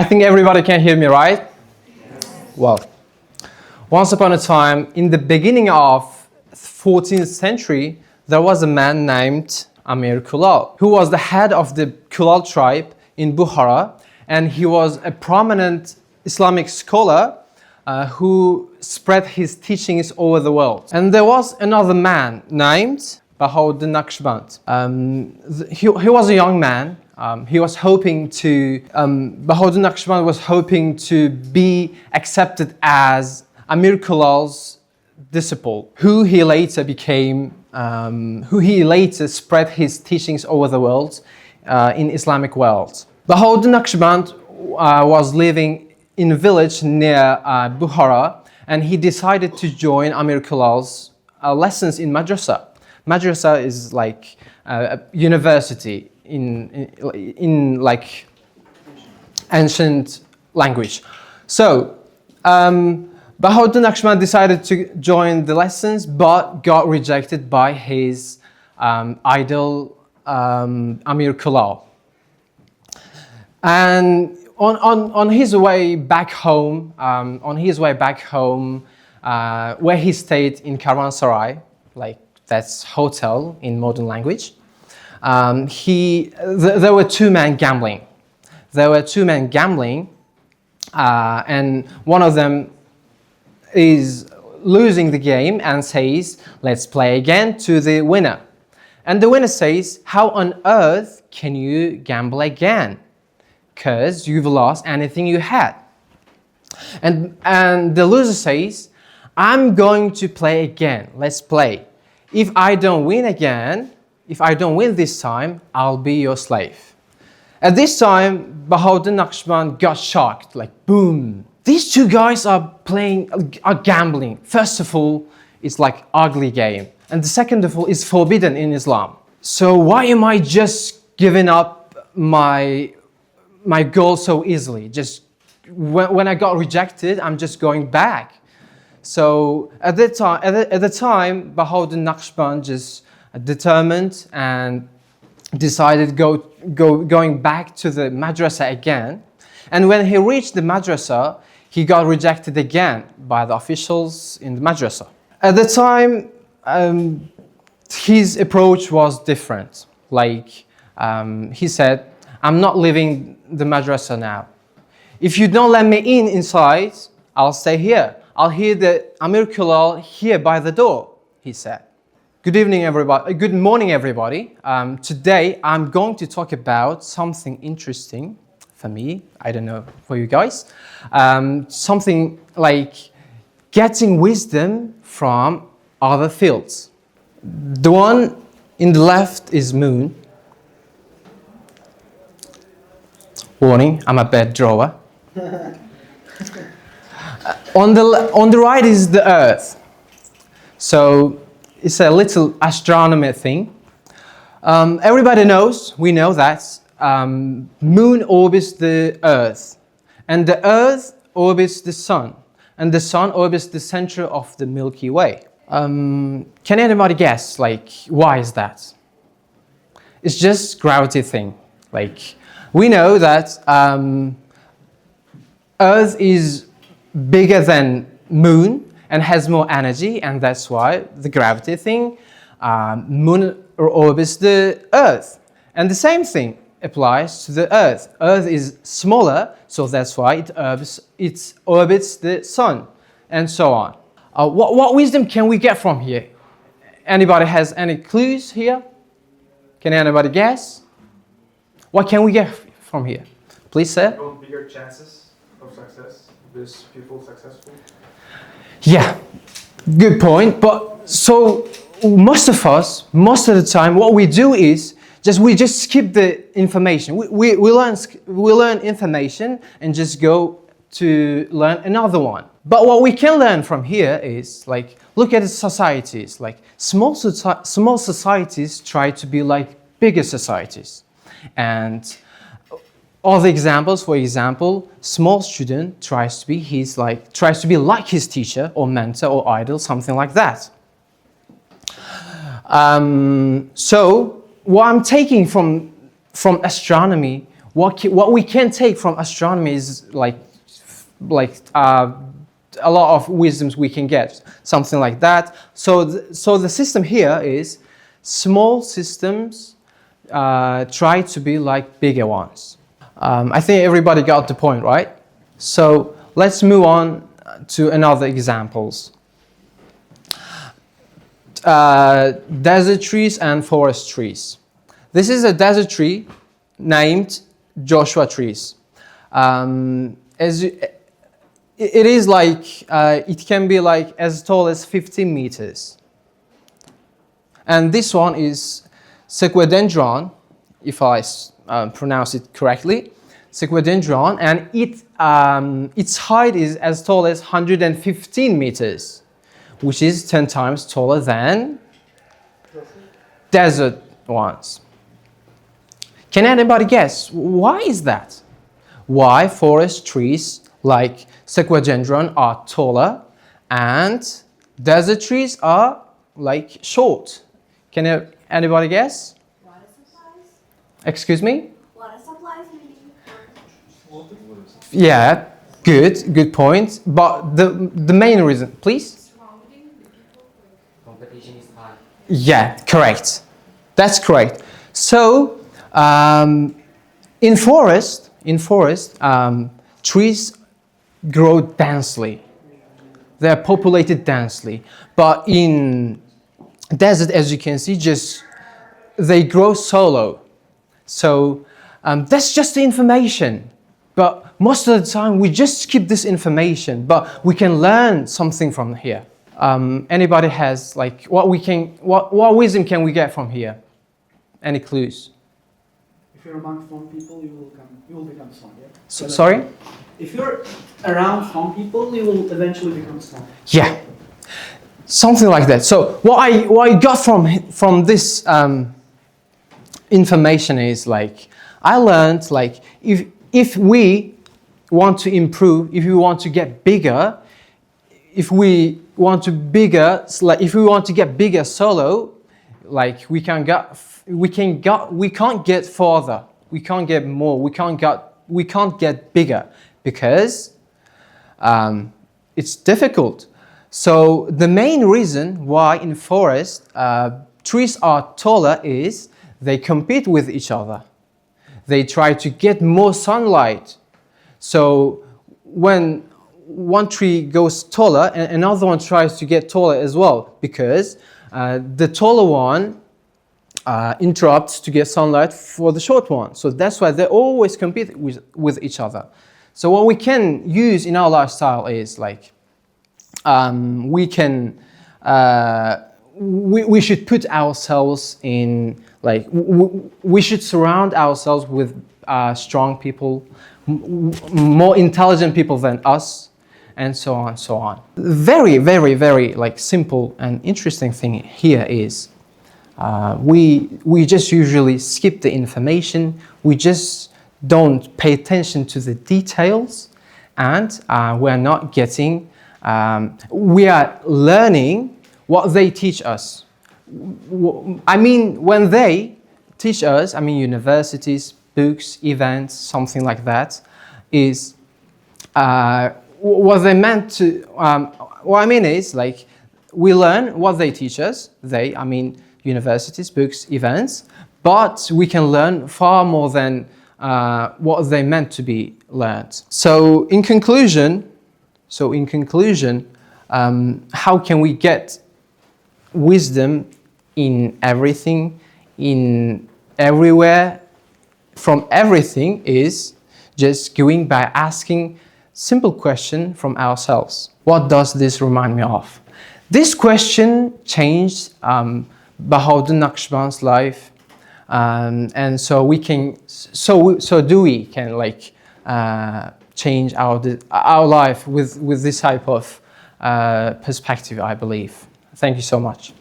think everybody can hear me, right? Well, once upon a time, in the beginning of 14th century, there was a man named Amir Kulal, who was the head of the Kulal tribe in Bukhara, and he was a prominent Islamic scholar who spread his teachings over the world. And there was another man named Bahauddin Naqshband. He was a young man. Bahauddin Naqshband was hoping to be accepted as Amir Kulal's disciple, who he later spread his teachings over the world in Islamic world. Bahauddin Naqshband was living in a village near Bukhara, and he decided to join Amir Kulal's lessons in madrasa. Madrasa is like a university in like ancient language. So Bahauddin Naqshband decided to join the lessons, but got rejected by his idol Amir Kulal. And on his way back home, where he stayed in Caravanserai, like that's hotel in modern language, there were two men gambling. And one of them is losing the game and says, "Let's play again," to the winner. And the winner says, "How on earth can you gamble again? Because you've lost anything you had." And the loser says, "I'm going to play again. Let's play. If I don't win this time, I'll be your slave." At this time, Bahauddin Naqshband got shocked, like boom. These two guys are gambling. First of all, it's like ugly game. And the second of all, is forbidden in Islam. So why am I just giving up my goal so easily? Just when I got rejected, I'm just going back. So at the time, Bahauddin Naqshband just determined and decided going back to the madrasa again. And when he reached the madrasa, he got rejected again by the officials in the madrasa. At the time, his approach was different. Like he said, "I'm not leaving the madrasa now. If you don't let me inside, I'll stay here. I'll hear the Amir Kulal here by the door," he said. Good evening, everybody. Good morning, everybody. Today, I'm going to talk about something interesting for me. I don't know for you guys. Something like getting wisdom from other fields. The one in the left is moon. Warning, I'm a bad drawer. On the right is the Earth. So it's a little astronomy thing. Everybody knows, we know that moon orbits the Earth, and the Earth orbits the Sun, and the Sun orbits the center of the Milky Way. Can anybody guess, like, why is that? It's just gravity thing. Like, we know that Earth is bigger than moon and has more energy, and that's why the gravity thing, moon orbits the Earth. And the same thing applies to the Earth. Earth is smaller, so that's why it orbits the Sun, and so on. What wisdom can we get from here? Anybody has any clues here? Can anybody guess? What can we get from here? Please, sir. Bigger chances of success, these people successful. Yeah, good point. But so most of the time, what we do is we just skip the information. We learn information and just go to learn another one. But what we can learn from here is, like, look at the societies. Like small societies try to be like bigger societies, and other examples. For example, small student tries to be like his teacher or mentor or idol, something like that. So what I'm taking from astronomy, what we can take from astronomy is a lot of wisdoms we can get, something like that. So the system here is small systems try to be like bigger ones. I think everybody got the point, right? So let's move on to another examples. Desert trees and forest trees. This is a desert tree named Joshua trees. It is like, it can be like as tall as 50 meters. And this one is Sequedendron, if I pronounce it correctly, Sequedendron, and its height is as tall as 115 meters, which is 10 times taller than desert ones. Can anybody guess why is that? Why forest trees like Sequedendron are taller and desert trees are like short? Can anybody guess? Water supplies? Excuse me? Water supplies maybe? Yeah, good point. But the main reason, please? Competition is high. Yeah, correct. That's correct. So in forest, trees grow densely. They are populated densely. But in desert, as you can see, they grow solo. So that's just the information. But most of the time, we just skip this information. But we can learn something from here. Anybody has like what wisdom can we get from here? Any clues? If you're among strong people, you will become strong. Yeah? Sorry? If you're around strong people, you will eventually become strong. Yeah, something like that. So what I got from this information is like I learned like if we want to improve, if we want to get bigger, if we want to get bigger solo, like we can't get further, we can't get more, we can't get bigger because it's difficult. So the main reason why in forest trees are taller is they compete with each other. They try to get more sunlight. So when one tree goes taller, and another one tries to get taller as well, because the taller one interrupts to get sunlight for the short one. So that's why they always compete with each other. So what we can use in our lifestyle is like we should put ourselves in like we should surround ourselves with strong people, more intelligent people than us, and so on, so on. Very, very, very like simple and interesting thing here is we just usually skip the information. We just don't pay attention to the details, and we're not getting. We are learning what they teach us. I mean, when they teach us, I mean universities, books, events, something like that, is what they meant to. What I mean is like we learn what they teach us. I mean universities, books, events, but we can learn far more than what they meant to be learned. So in conclusion, how can we get wisdom in everything, in everywhere, from everything is just going by asking simple question from ourselves. What does this remind me of? This question changed Bahauddin Naqshband's life, and so we can like change our life with this type of perspective, I believe. Thank you so much.